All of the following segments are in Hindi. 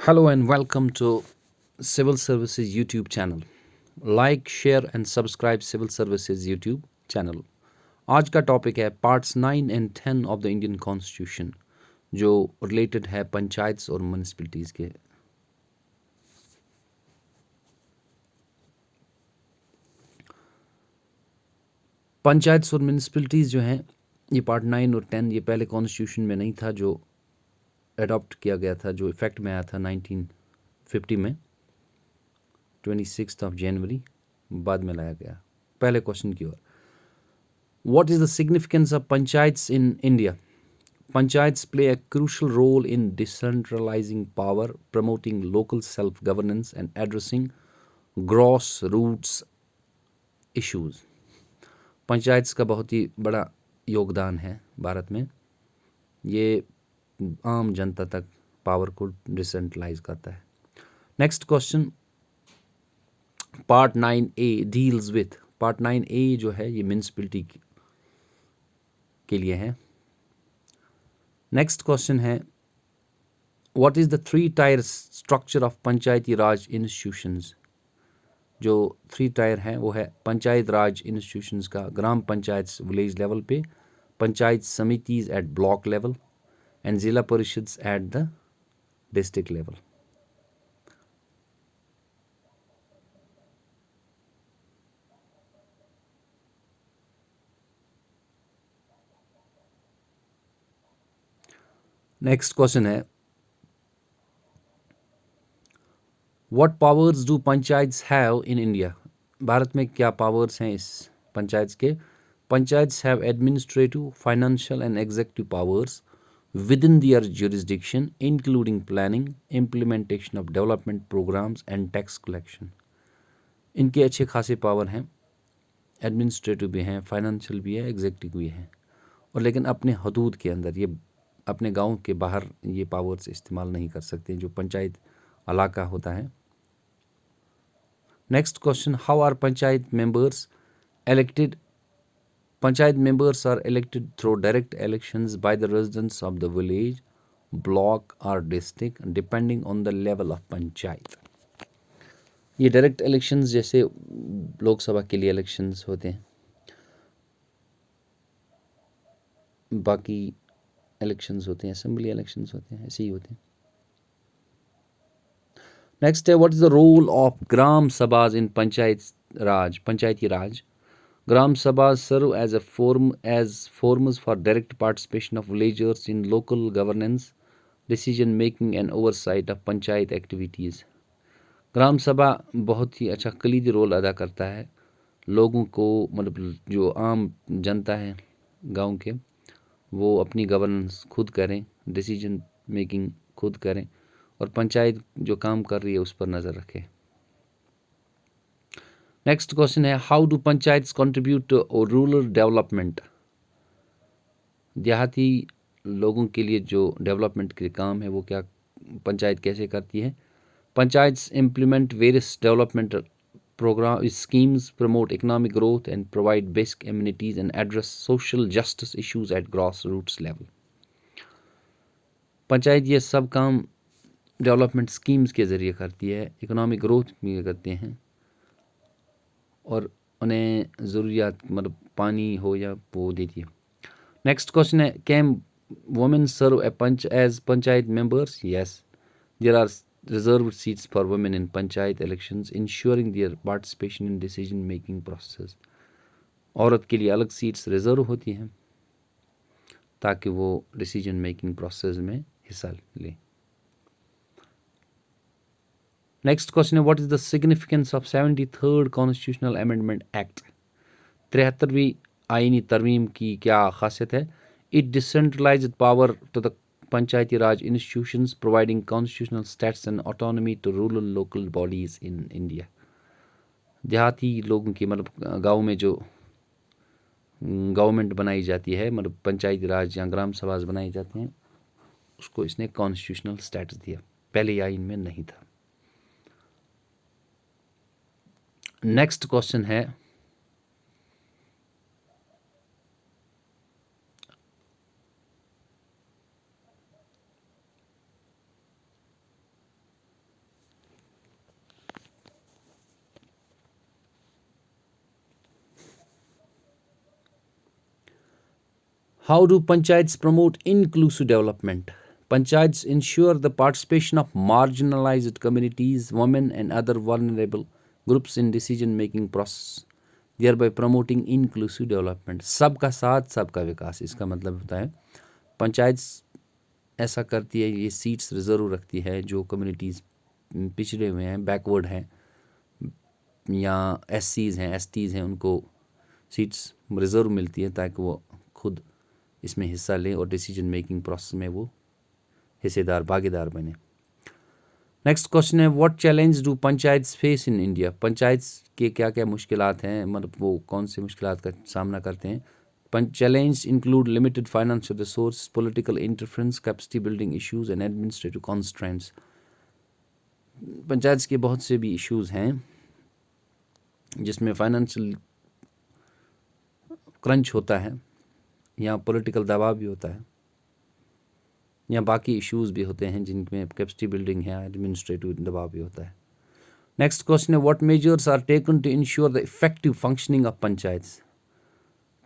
Hello and welcome to Civil Services YouTube channel. Like, share and subscribe Civil Services YouTube channel. आज का टॉपिक है parts 9 and 10 of the Indian constitution जो रिलेटेड है पंचायत्स और म्यूनिसिपैलिटीज़ के। पंचायत्स और म्यूनिसिपैलिटीज़ जो हैं ये पार्ट 9 और 10 ये पहले कॉन्स्टिट्यूशन में नहीं था, जो अडॉप्ट किया गया था, जो इफेक्ट में आया था 1950 में 26 जनवरी बाद में लाया गया। पहले क्वेश्चन की ओर, What is the significance of panchayats in India? Panchayats play a crucial role in decentralizing power, promoting local self-governance and addressing grassroots issues. Panchayats का बहुत ही बड़ा योगदान है भारत में। ये आम जनता तक पावर को डिसेंट्रलाइज करता है। Next question, part 9A deals with, part 9A जो है ये म्यूनिसिपैलिटी के लिए है। नेक्स्ट क्वेश्चन है, what is the 3 tyre structure of Panchayati raj institutions? जो 3 टायर है वो है पंचायत राज इंस्टीट्यूशंस का ग्राम पंचायत विलेज लेवल पे, panchayat samitis at block level and zila parishads at the district level. Next question है, what powers do panchayats have in India? भारत में क्या पावर्स हैं इस पंचायत के? Panchayats have administrative, financial and executive powers within their jurisdiction, including planning, implementation of development programs and tax collection. इनके अच्छे खासे पावर हैं, एडमिनिस्ट्रेटिव भी हैं, फाइनेंशियल भी है, एग्जीक्यूटिव भी हैं, और लेकिन अपने हदूद के अंदर, ये अपने गांव के बाहर ये पावर्स इस्तेमाल नहीं कर सकते जो पंचायत इलाका होता है। Next question, how are panchayat members elected? Panchayat members are elected through direct elections by the residents of the village, block or district depending on the level of panchayat. ये डायरेक्ट इलेक्शंस जैसे लोकसभा के लिए इलेक्शंस होते हैं, बाकी इलेक्शंस होते हैं, असेंबली इलेक्शंस होते हैं, ऐसे ही होते हैं। नेक्स्ट है, what is the role of gram sabhas in panchayati raj? Gram Sabhas serve as forums for direct participation of villagers in local governance, decision making and oversight of panchayat activities. ग्राम सभा बहुत ही अच्छा कलीदी रोल अदा करता है, लोगों को मतलब जो आम जनता है गांव के, वो अपनी गवर्नेंस खुद करें, डिसीजन मेकिंग खुद करें और पंचायत जो काम कर रही है उस पर नज़र रखें। नेक्स्ट क्वेश्चन है, how do panchayats contribute to rural development? देहाती लोगों के लिए जो डेवलपमेंट के काम है वो क्या पंचायत कैसे करती है? Panchayats implement various development program schemes, promote economic growth and provide basic amenities and address social justice issues at grassroots level. Panchayat ये सब काम डेवलपमेंट स्कीम्स के ज़रिए करती है, इकोनॉमिक ग्रोथ भी करते हैं और उन्हें ज़रूरियात मतलब पानी हो या वो देती है। नेक्स्ट क्वेश्चन है, can women serve as panchayat members? Yes, there are reserved seats for women in panchayat elections, ensuring their participation in decision making process. औरत के लिए अलग सीट्स रिजर्व होती हैं ताकि वो डिसीजन मेकिंग प्रोसेस में हिस्सा ले। नेक्स्ट क्वेश्चन है, what is the significance of 73rd constitutional amendment act? 73वीं आईनी तरमीम की क्या खासियत है? It decentralized power to the panchayati raj institutions, providing constitutional status and autonomy to rural local bodies in India. देहाती लोगों की मतलब गाँव में जो गवर्नमेंट बनाई जाती है, मतलब पंचायती राज या ग्राम सभाज बनाए जाते हैं, उसको इसने कॉन्स्टिट्यूशनल स्टेटस दिया, पहले ये आइन में नहीं था। नेक्स्ट क्वेश्चन है, How do panchayats promote inclusive development? Panchayats ensure the participation of marginalized communities, women, and other vulnerable groups in decision-making process, thereby promoting inclusive development. सबका साथ सबका विकास, इसका मतलब होता है पंचायत ऐसा करती है, ये सीट्स रिजर्व रखती है जो कम्युनिटीज़ पिछड़े हुए हैं, बैकवर्ड हैं या एससीज़ हैं, एसटीज़ हैं, उनको सीट्स रिजर्व मिलती है ताकि वो खुद इसमें हिस्सा लें और डिसीजन मेकिंग प्रोसेस में वो हिस्सेदार भागीदार बने। नेक्स्ट क्वेश्चन है, what challenge do panchayats face in India? Panchayat के क्या क्या मुश्किलात हैं, मतलब वो कौन से मुश्किलात का सामना करते हैं? Challenge include limited financial resource, political interference, capacity building issues and administrative constraints. Panchayat के बहुत से भी इश्यूज हैं जिसमें फाइनेंशियल क्रंच होता है या पॉलिटिकल दबाव भी होता है या बाकी इश्यूज भी होते हैं जिनमें कैपेसिटी बिल्डिंग है, एडमिनिस्ट्रेटिव दबाव भी होता है। नेक्स्ट क्वेश्चन है, what measures are taken to ensure the effective functioning of panchayats?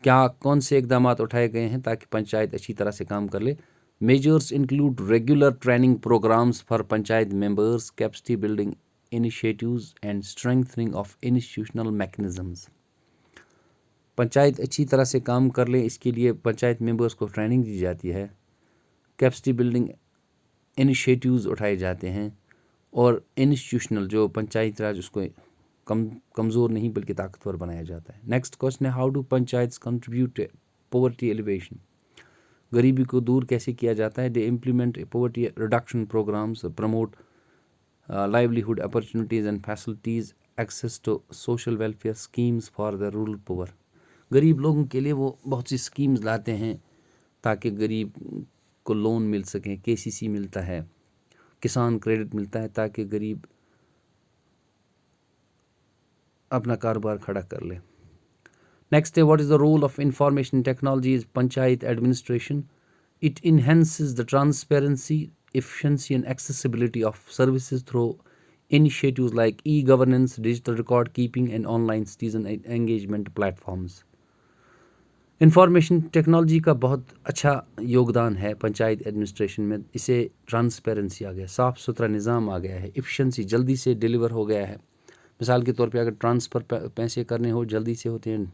क्या कौन से इकदाम उठाए गए हैं ताकि पंचायत अच्छी तरह से काम कर ले? Measures include regular training programs for panchayat members, capacity building initiatives and strengthening of institutional mechanisms. Panchayat अच्छी तरह से काम कर ले इसके लिए पंचायत मेंबर्स को ट्रेनिंग दी जाती है, कैपेसिटी बिल्डिंग इनिशिएटिव्स उठाए जाते हैं और इंस्टीट्यूशनल जो पंचायत राज उसको कमज़ोर नहीं बल्कि ताकतवर बनाया जाता है। नेक्स्ट क्वेश्चन है, how do panchayats contribute poverty alleviation? गरीबी को दूर कैसे किया जाता है? They implement poverty reduction programs, promote livelihood opportunities and facilities, access to social welfare schemes for the rural poor. गरीब लोगों के लिए वो बहुत सी स्कीम्स लाते हैं ताकि गरीब को लोन मिल सके, केसीसी मिलता है, किसान क्रेडिट मिलता है ताकि गरीब अपना कारोबार खड़ा कर ले। नेक्स्ट है, what is the role of information technology is panchayat administration? It enhances the transparency, efficiency and accessibility of services through initiatives like e-governance, digital record keeping and online citizen engagement platforms. Information technology का बहुत अच्छा योगदान है पंचायत एडमिनिस्ट्रेशन में। इसे ट्रांसपेरेंसी आ गया, साफ़ सुथरा निज़ाम आ गया है, एफिशिएंसी जल्दी से डिलीवर हो गया है। मिसाल के तौर पे अगर ट्रांसफ़र पैसे करने हो जल्दी से होते हैं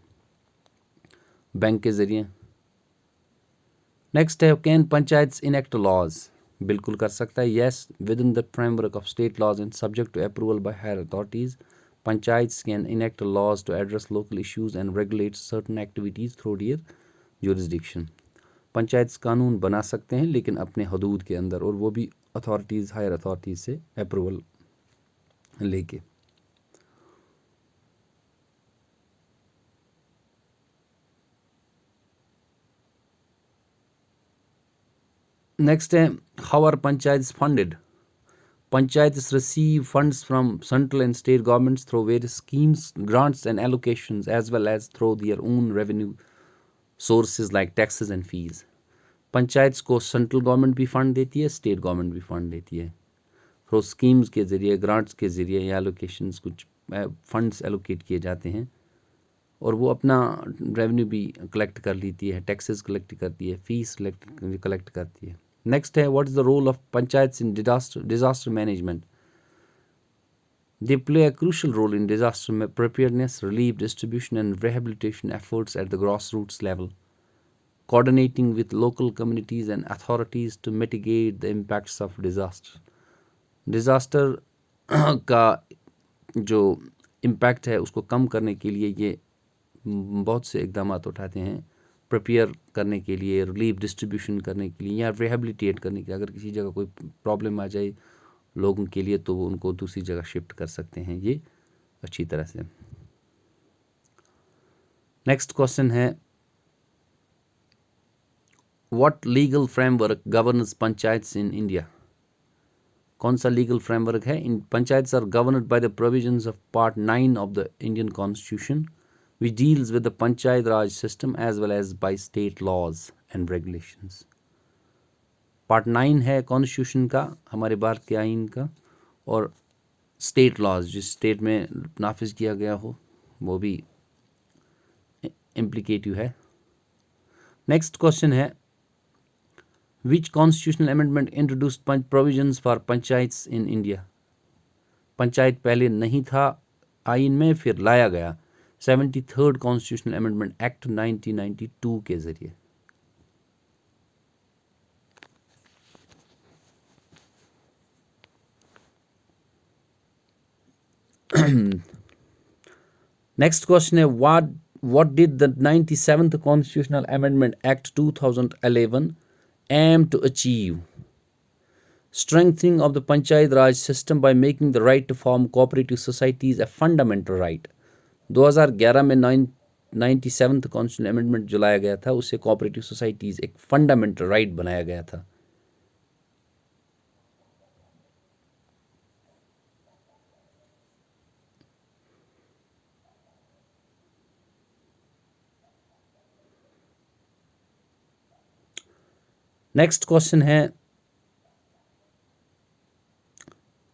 बैंक के ज़रिए। नेक्स्ट है, कैन पंचायत्स इनेक्ट लॉज? बिल्कुल कर सकता है, yes, within the framework of state laws and subject to approval by higher authorities, panchayats can enact laws to address local issues and regulate certain activities through their jurisdiction. Panchayat कानून बना सकते हैं लेकिन अपने हदूद के अंदर, और वो भी अथॉरिटीज़, हायर अथॉरिटीज़ से अप्रूवल लेके। नेक्स्ट है, how are panchayats funded? Panchayats receive funds from central and state governments through various schemes, grants and allocations, as well as through their own revenue sources like taxes and fees. Panchayats को सेंट्रल गवर्नमेंट भी फंड देती है, स्टेट गवर्नमेंट भी फंड देती है, थ्रू स्कीम्स के ज़रिए, ग्रांट्स के ज़रिए या एलोकेशंस, कुछ फंड्स एलोकेट किए जाते हैं और वो अपना रेवेन्यू भी कलेक्ट कर लेती है, टैक्सेस कलेक्ट करती है, फीस कलेक्ट करती है। नेक्स्ट है, what is the role of panchayats in disaster management? They play a crucial role in disaster preparedness, relief distribution and rehabilitation efforts at the grassroots level, coordinating with local communities and authorities to mitigate the impacts of disaster. Disaster का जो इम्पैक्ट है उसको कम करने के लिए ये बहुत से इकदाम उठाते हैं, प्रिपेयर करने के लिए, रिलीफ डिस्ट्रीब्यूशन करने के लिए या रिहेबिलिटेट करने के लिए। अगर किसी जगह कोई प्रॉब्लम आ जाए लोगों के लिए तो वो उनको दूसरी जगह शिफ्ट कर सकते हैं ये अच्छी तरह से। नेक्स्ट क्वेश्चन है, what legal framework governs panchayats in India? कौन सा लीगल फ्रेमवर्क है? इन panchayats are governed by the provisions of part 9 of the Indian constitution which deals with the Panchayat Raj system as well as by state laws and regulations. Part 9 है कॉन्स्टिट्यूशन का, हमारे भारत के आइन का, और स्टेट लॉज जिस स्टेट में नाफिज किया गया हो वो भी इम्प्लिकेटिव है। नेक्स्ट क्वेश्चन है which constitutional amendment introduced provisions for panchayats in India. Panchayat पहले नहीं था आइन में, फिर लाया गया 73rd कॉन्स्टिट्यूशनल अमेंडमेंट एक्ट 1992 के जरिए। नेक्स्ट क्वेश्चन है what did the 97th Constitutional Amendment Act 2011 aim to achieve? Strengthening of the Panchayat Raj system by making the right to form cooperative societies a fundamental right. 2011 में 97th Constitutional Amendment जो लाया गया था उससे cooperative societies एक fundamental right बनाया गया था। नेक्स्ट क्वेश्चन है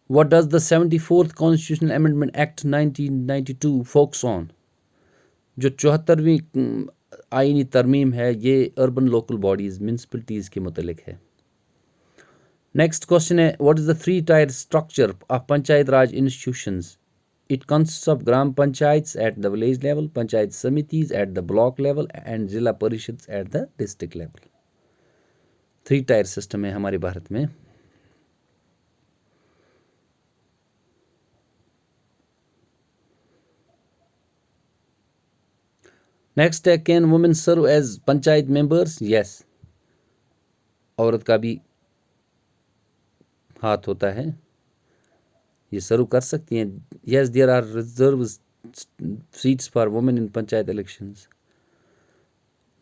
what does the 74th constitutional amendment act 1992 focus on. जो 74वीं आईनी तरमीम है ये अर्बन लोकल बॉडीज म्यूनसिपलिटीज़ के मुतलिक है। नेक्स्ट क्वेश्चन है what is the 3-tier structure of panchayat raj institutions. It consist of gram panchayats at the village level, panchayat samitis at the block level and zila parishad at the district level. 3-tier system है हमारे भारत में। नेक्स्ट है can women serve as panchayat members. Yes, औरत का भी हाथ होता है, ये सर्व कर सकती हैं। Yes, there are reserve seats for women in panchayat elections.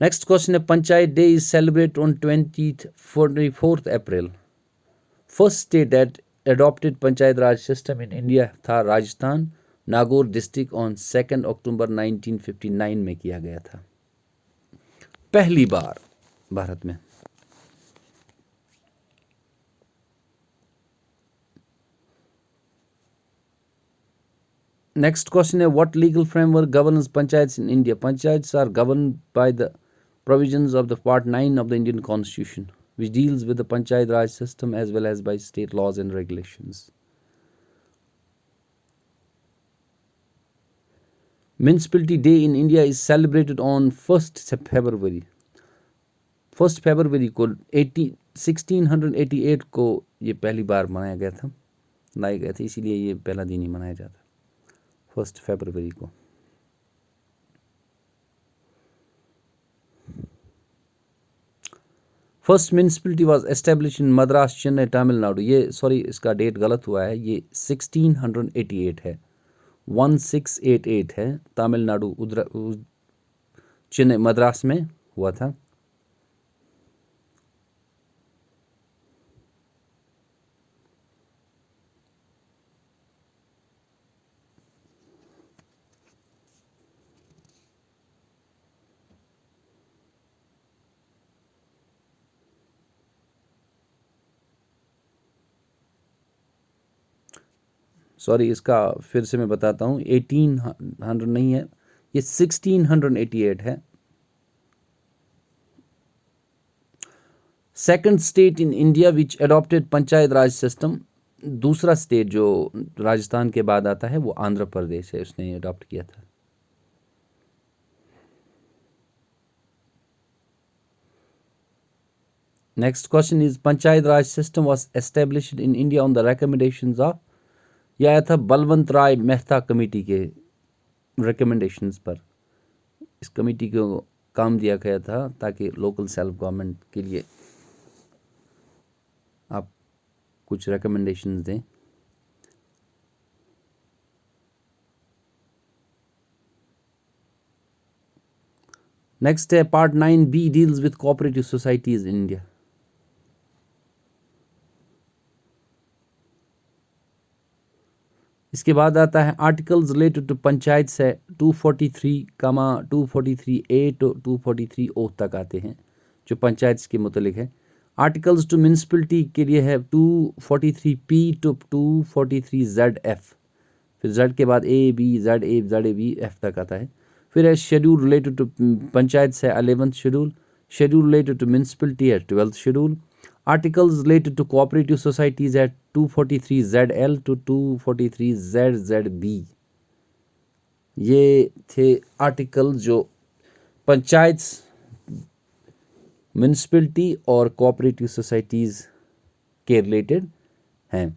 Next question है panchayat day is celebrate on 24th April. First state that adopted panchayat raj system in India था Rajasthan. Nagaur district on 2 October 1959 में किया गया था, पहली बार भारत में। नेक्स्ट क्वेश्चन है what legal framework governs panchayats in India. Panchayats are govern by the provisions of the Part 9 of the Indian Constitution, which deals with the Panchayat Raj system as well as by state laws and regulations. Municipality Day in India is celebrated on 1st February. 1st February को 1688 को ये पहली बार मनाया गया था, लाया गया था, इसीलिए ये पहला दिन ही मनाया जाता है 1st February को। First municipality was establish in Madras Chennai Tamil Nadu. ये सॉरी इसका डेट गलत हुआ है, ये 1688 है, 1688 है, तमिलनाडु चेन्नई मद्रास में हुआ था। सॉरी इसका फिर से मैं बताता हूँ, 1800 नहीं है, ये 1688 है। Second state in India which adopted panchayat raj system. दूसरा स्टेट जो राजस्थान के बाद आता है वो आंध्र प्रदेश है, उसने अडॉप्ट किया था। Next question is panchayat raj system was established in India on the recommendations of. यह आया था बलवंत राय मेहता कमेटी के रिकमेंडेशंस पर। इस कमेटी को काम दिया गया था ताकि लोकल सेल्फ गवर्नमेंट के लिए आप कुछ रिकमेंडेशंस दें। नेक्स्ट है part 9B deals with cooperative societies in India. इसके बाद आता है आर्टिकल्स रिलेटेड टू पंचायत से 243, 243A टू 243O तक आते हैं जो पंचायत के मुतलिक है। आर्टिकल्स टू म्यूनसिपलिटी के लिए है 243P टू 243ZF, फिर Z के बाद AB, ZA, ZAB, F तक आता है। फिर है शेड्यूल रिलेटेड टू पंचायत से 11th schedule, schedule related to municipality at 12th schedule, articles related to cooperative societies at 243 ZL to 243 ZZB। ये थे आर्टिकल जो पंचायत, म्यूनिसिपलिटी और कोऑपरेटिव सोसाइटीज़ के रिलेटेड हैं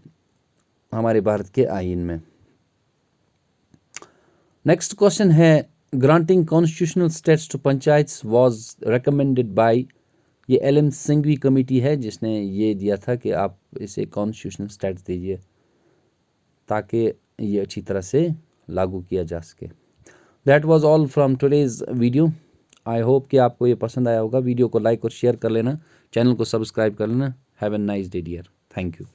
हमारे भारत के आईन में। नेक्स्ट क्वेश्चन है, granting constitutional status to panchayats was recommended by, ये LM सिंघवी कमेटी है जिसने ये दिया था कि आप इसे कॉन्स्टिट्यूशनल स्टेट्स दीजिए ताकि ये अच्छी तरह से लागू किया जा सके। That was all from today's video. I hope कि आपको ये पसंद आया होगा। वीडियो को लाइक और शेयर कर लेना, चैनल को सब्सक्राइब कर लेना। Have a nice day dear, thank you.